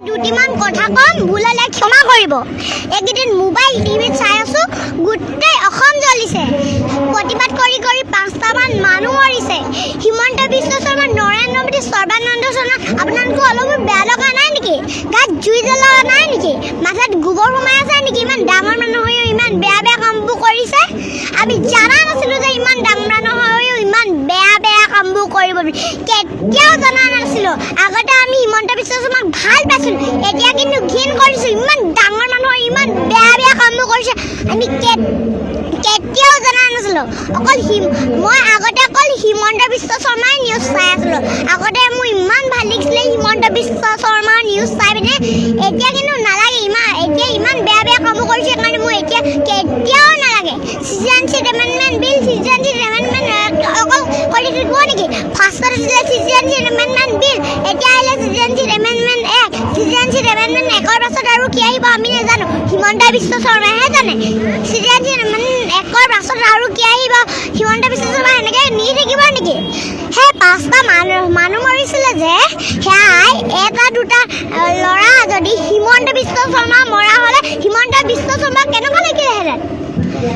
দুটিমান কথা কম ভুল হলে ক্ষমা কৰিব। একদিন মোবাইল টিভিত চাই আছো গোটেই অসম জ্বলিছে। প্ৰতিবাদ কৰি কৰি 5টামান মানুহ মৰিছে। হিমন্ত বিশ্ব শৰ্মা, নৰেন্দ্ৰ মোদী, সৰ্বানন্দ সোণোৱাল, আপোনালোকৰ অলপো বেয়া লগা নাই নেকি? গাত জুই জ্বলোৱা নাই নেকি? মাথাত গোবৰ সোমাই আছে নেকি? ইমান ডাঙৰ মানুহ হৈও ইমান বেয়া বেয়া কামবোৰ কৰিছে। আমি জানা নাছিলো যে ইমান ডাঙৰ মানুহ হৈও ইমান বেয়া বেয়া কামবোৰ কৰিব বুলি। কেতিয়াও জনা নাছিলো। আগতে আমি হিমন্ত বিশ্ব শৰ্মাক ভাল পাইছিলো, এতিয়া কিন্তু ঘিণ কৰিছো। ইমান ডাঙৰ মানুহ ইমান বেয়া বেয়া কামবোৰ কৰিছে আমি কেতিয়াও জনা নাছিলো। মই আগতে অকল হিমন্ত বিশ্ব শৰ্মাৰ নিউজ চাই আছিলো। আগতে মোৰ ইমান ভাল লাগিছিলে হিমন্ত বিশ্ব শৰ্মাৰ নিউজ চাই পিনে। এতিয়া কিন্তু নালাগে। এতিয়া ইমান বেয়া বেয়া কামবোৰ কৰিছে কাৰণে মোৰ এতিয়া কেতিয়াও নালাগে। সিটিজেনশ্বিপ এমেণ্ডমেণ্ট বিল, সিটিজেনশ্বিপ এমেণ্ডমেণ্ট অকল কৰি থাকিব নেকি? ফাৰ্ষ্টত আছিলে সিটিজেনশ্বিপ এমেণ্ডমেণ্ট বিল, এতিয়া আহিলে সিটিজেনশ্বিপ এমেণ্ডমেণ্ট এক্ট। সিটিজেনশ্বিপ এমেণ্ডমেণ্ট একৰ পাছত আৰু কি আহিব আমি নাজানো, হিমন্ত বিশ্ব শৰ্মাইহে জানে। সিটিজেনশ্বিপ এমেণ্ডমেণ্ট একৰ পাছত আৰু কি আহিব হিমন্ত বিশ্ব শৰ্মা এনেকৈ নি থাকিব নেকি? সেই 5টা মানুহ মৰিছিলে যে, সেয়াই এটা দুটা ল'ৰা যদি হিমন্ত বিশ্ব শৰ্মা মৰা হ'লে হিমন্ত বিশ্ব শৰ্মা কেনেকুৱা লাগিলেহেঁতেন?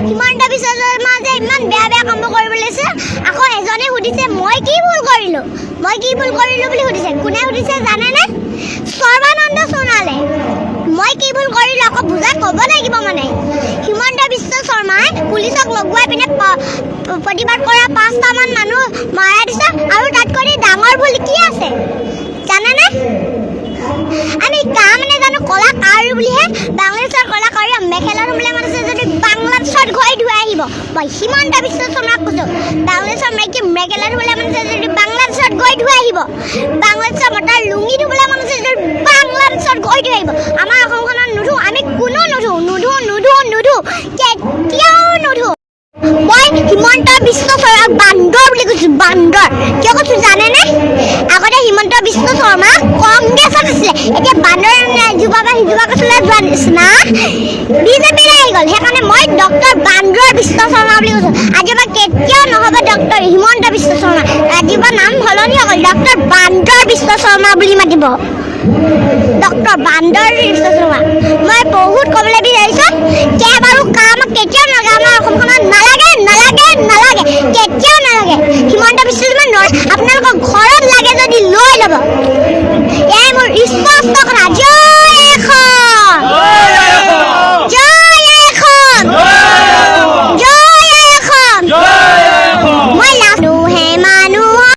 হিমন্ত বিশ্ব শৰ্মা যে ইমান বেয়া বেয়া কামবোৰ কৰিব লৈছে। আকৌ এজনে সুধিছে মই কি ভুল কৰিলোঁ বুলি সুধিছে। কোনে সুধিছে জানেনে? সৰ্বানন্দ সোণোৱালে। মই কি ভুল কৰিলোঁ আকৌ বুজাই ক'ব লাগিব মানে। হিমন্ত বিশ্ব শৰ্মাই পুলিচক লগোৱাই পিনে প্ৰতিবাদ কৰা 5টামান মানুহ মৰাই দিছে। আৰু তাত কৰি ডাঙৰ ভুল কি আছে জানেনে? আমি কাম নাজানো, কলাকাৰ বুলিহে বাংলাদেশৰ কলাকাৰ মেখেলা ধুবলৈ মাতিছে যদি বাংলাদেশত গৈ ধুই আহিব। মই হিমন্ত বিশ্ব শৰ্মাক কৈছোঁ, বাংলাদেশৰ মাইকী মেখেলা ধুবলৈ মাতিছে যদি বাংলাদেশত গৈ ধুই আহিব। বাংলাদেশৰ মতাৰ লুঙি ধুবলৈ মাতিছে যদি বাংলাদেশত গৈ ধুই আহিব। আমাৰ অসমখনত নুধু, আমি কোনো নুধু, কেতিয়াও নুধু। মই হিমন্ত বিশ্ব শৰ্মাক বান্দৰ বুলি কৈছোঁ, বান্দৰ। কিয় কৈছোঁ জানেনে? আগতে হিমন্ত বিশ্ব শৰ্মা কংগ্ৰেছত আছিলে, এতিয়া বান্দৰ ইজোপা বা সিজোপা গছলৈ যোৱা নিচিনা বিজেপিলৈ আহি গ'ল। সেইকাৰণে মই ডক্টৰ বান্দৰ বিশ্ব শৰ্মা বুলি কৈছোঁ। আজিৰ পৰা কেতিয়াও নহ'ব ডক্টৰ হিমন্ত বিশ্ব শৰ্মা। আজিৰ পৰা নাম সলনি হৈ গ'ল, ডক্টৰ বান্দৰ বিশ্ব শৰ্মা বুলি মাতিব। ডক্টৰ বান্দৰ বিশ্ব শৰ্মা। মই বহুত ক'বলৈ বিচাৰিছোঁ, কেইবাৰো কাম কেতিয়াও নালাগে আমাৰ অসমখনত, নালাগে।